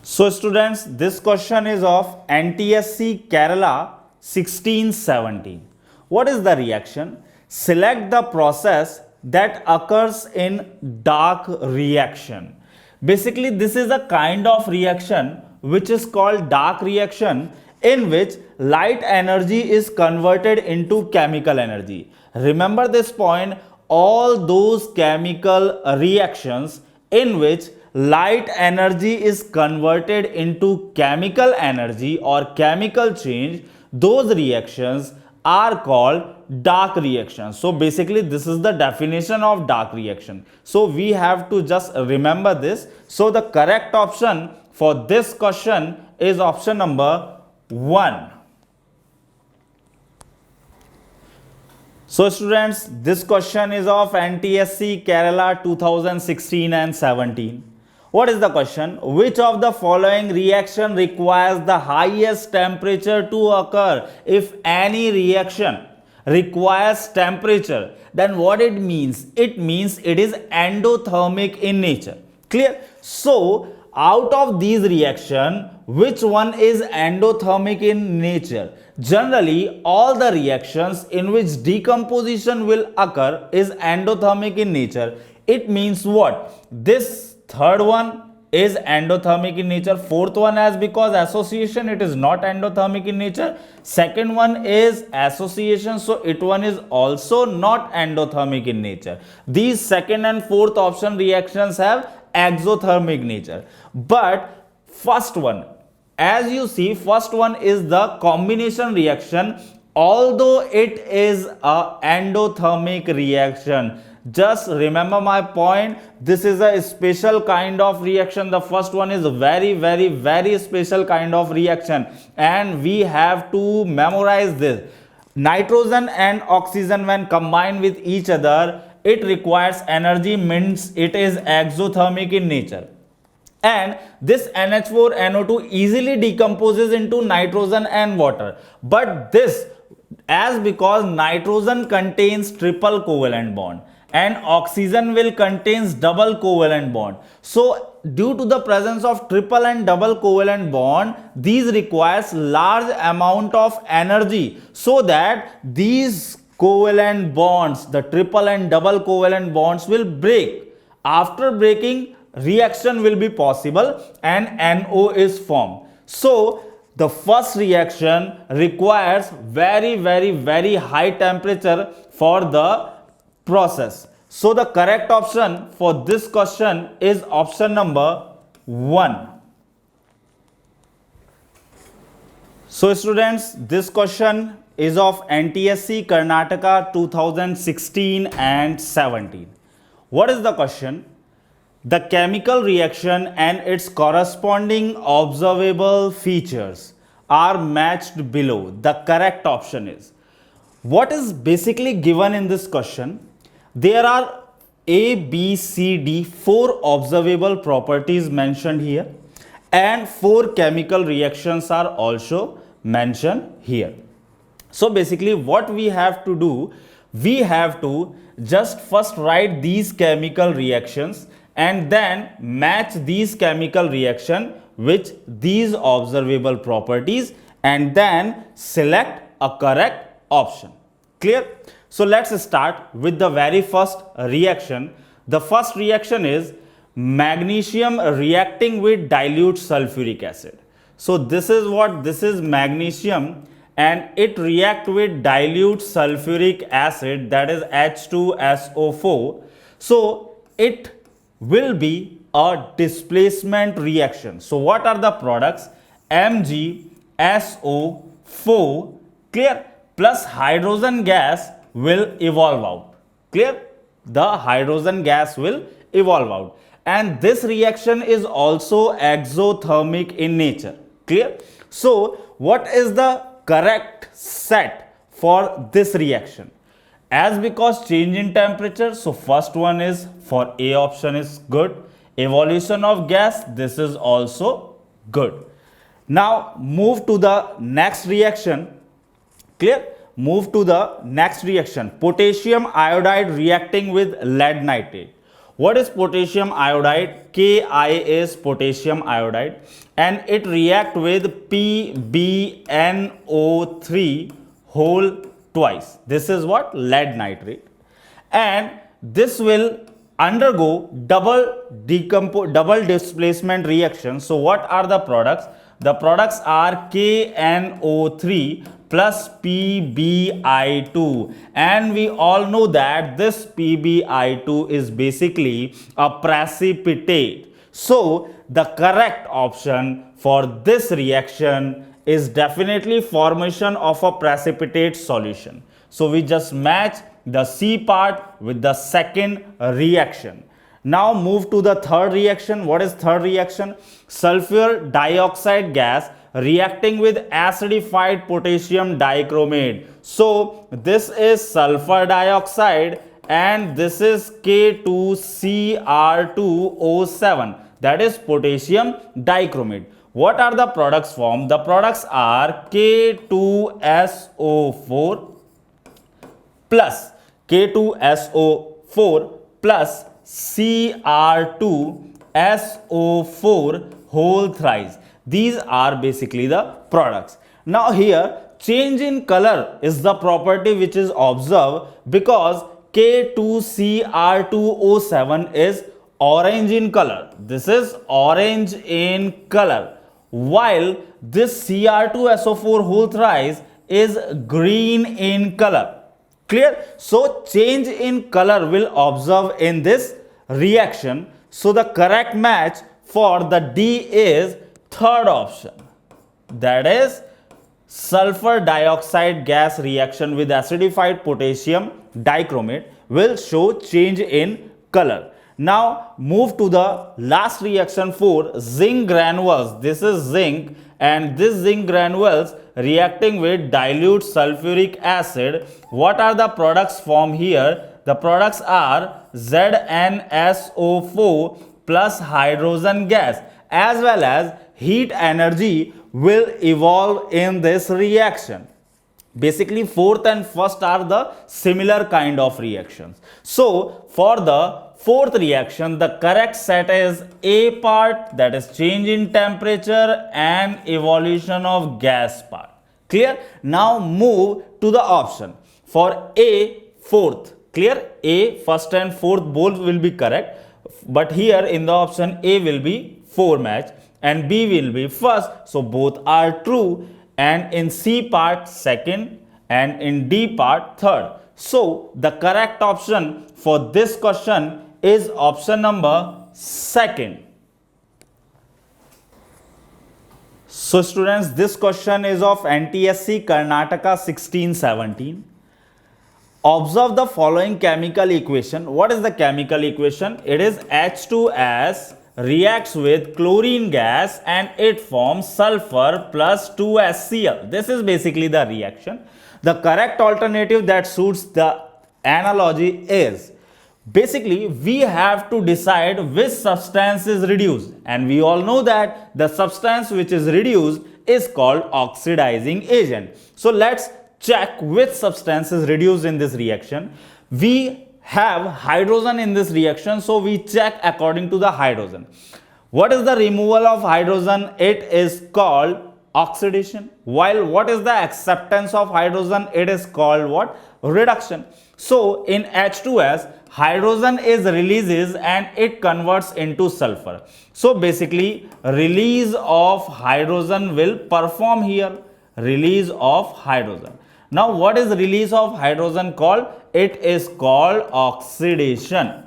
So students, this question is of NTSC Kerala 1617. What is the reaction? Select the process that occurs in dark reaction. Basically, this is a kind of reaction which is called dark reaction, in which light energy is converted into chemical energy. Remember this point, all those chemical reactions in which light energy is converted into chemical energy or chemical change, those reactions are called dark reactions. So basically this is the definition of dark reaction. So we have to just remember this. So the correct option for this question is option number 1. So students, this question is of NTSC Kerala 2016 and 17. What is the question? Which of the following reaction requires the highest temperature to occur? If any reaction requires temperature, then what it means? It means it is endothermic in nature. Clear? So out of these reaction, which one is endothermic in nature? Generally, all the reactions in which decomposition will occur is endothermic in nature. It means what? This third one is endothermic in nature. Fourth one, as because association, it is not endothermic in nature. Second one is association, so it one is also not endothermic in nature. These second and fourth option reactions have exothermic nature. But first one, as you see, first one is the combination reaction, although it is a endothermic reaction. Just remember my point, this is a special kind of reaction. The first one is very special kind of reaction, and we have to memorize this. Nitrogen and oxygen, when combined with each other, it requires energy, means it is exothermic in nature. And this NH4NO2 easily decomposes into nitrogen and water. But this, as because nitrogen contains triple covalent bond and oxygen will contains double covalent bond. So due to the presence of triple and double covalent bond, these requires large amount of energy, so that these covalent bonds, the triple and double covalent bonds, will break. After breaking, reaction will be possible and NO is formed. So the first reaction requires very high temperature for the process. So the correct option for this question is option number 1. So students, this question is of NTSC Karnataka 2016 and 17. What is the question? The chemical reaction and its corresponding observable features are matched below. The correct option is. What is basically given in this question? There are A, B, C, D, 4 observable properties mentioned here, and 4 chemical reactions are also mentioned here. So basically what we have to do, we have to just first write these chemical reactions and then match these chemical reaction with these observable properties and then select a correct option. Clear? So let's start with the very first reaction. The first reaction is magnesium reacting with dilute sulfuric acid. So this is what? This is magnesium and it react with dilute sulfuric acid, that is H2SO4. So it will be a displacement reaction. So what are the products? MgSO4, clear, plus hydrogen gas will evolve out. Clear? The hydrogen gas will evolve out. And this reaction is also exothermic in nature. Clear? So what is the correct set for this reaction? As because change in temperature, so first one is for A option is good. Evolution of gas, this is also good. Now move to the next reaction. Clear? Move to the next reaction. Potassium iodide reacting with lead nitrate. What is potassium iodide? Ki is potassium iodide, and it react with PbNO3 whole twice. This is what? Lead nitrate, and this will undergo double displacement reaction. So what are the products? The products are KNO3 plus PbI2, and we all know that this PbI2 is basically a precipitate. So the correct option for this reaction is definitely formation of a precipitate solution. So we just match the C part with the second reaction. Now move to the third reaction. What is third reaction? Sulfur dioxide gas reacting with acidified potassium dichromate. So this is sulfur dioxide and this is K2Cr2O7, that is potassium dichromate. What are the products formed? The products are K2SO4 plus K2SO4 plus Cr2SO4 whole thrice. These are basically the products. Now here change in color is the property which is observed because K2Cr2O7 is orange in color. This is orange in color, while this Cr2SO4 whole thrice is green in color. Clear? So change in color will observe in this reaction. So the correct match for the D is third option, that is sulfur dioxide gas reaction with acidified potassium dichromate will show change in color. Now move to the last reaction for zinc granules. This is zinc, and this zinc granules reacting with dilute sulfuric acid. What are the products formed here? The products are ZnSO4 plus hydrogen gas, as well as heat energy will evolve in this reaction. Basically fourth and first are the similar kind of reactions. So for the fourth reaction, the correct set is A part, that is change in temperature and evolution of gas part. Clear? Now move to the option. For A, fourth. Clear? A, first and fourth both will be correct, but here in the option A will be 4 match and B will be first, so both are true, and in C part second and in D part third. So the correct option for this question is option number second. So students, this question is of NTSC Karnataka 1617. Observe the following chemical equation. What is the chemical equation? It is H2S reacts with chlorine gas and it forms sulfur plus 2HCl. This is basically the reaction. The correct alternative that suits the analogy is, basically we have to decide which substance is reduced, and we all know that the substance which is reduced is called oxidizing agent. So let's check which substance is reduced in this reaction. We have hydrogen in this reaction, so we check according to the hydrogen. What is the removal of hydrogen? It is called oxidation. While what is the acceptance of hydrogen? It is called what? Reduction. So in H2S, hydrogen is releases and it converts into sulfur. So basically release of hydrogen will perform here. Release of hydrogen. Now what is release of hydrogen called? It is called oxidation.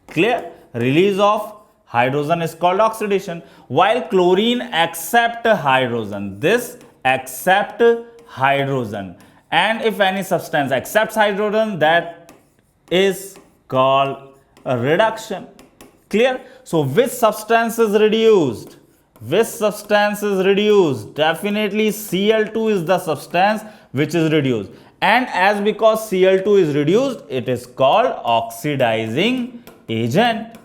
Clear? Release of hydrogen is called oxidation. While chlorine accept hydrogen, this accept hydrogen, and if any substance accepts hydrogen, that is called a reduction. Clear? So which substance is reduced? Which substance is reduced? Definitely Cl2 is the substance which is reduced, and as because Cl2 is reduced, it is called oxidizing agent.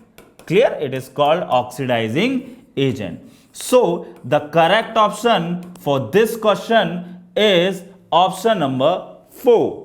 Clear? It is called oxidizing agent. So the correct option for this question is option number 4.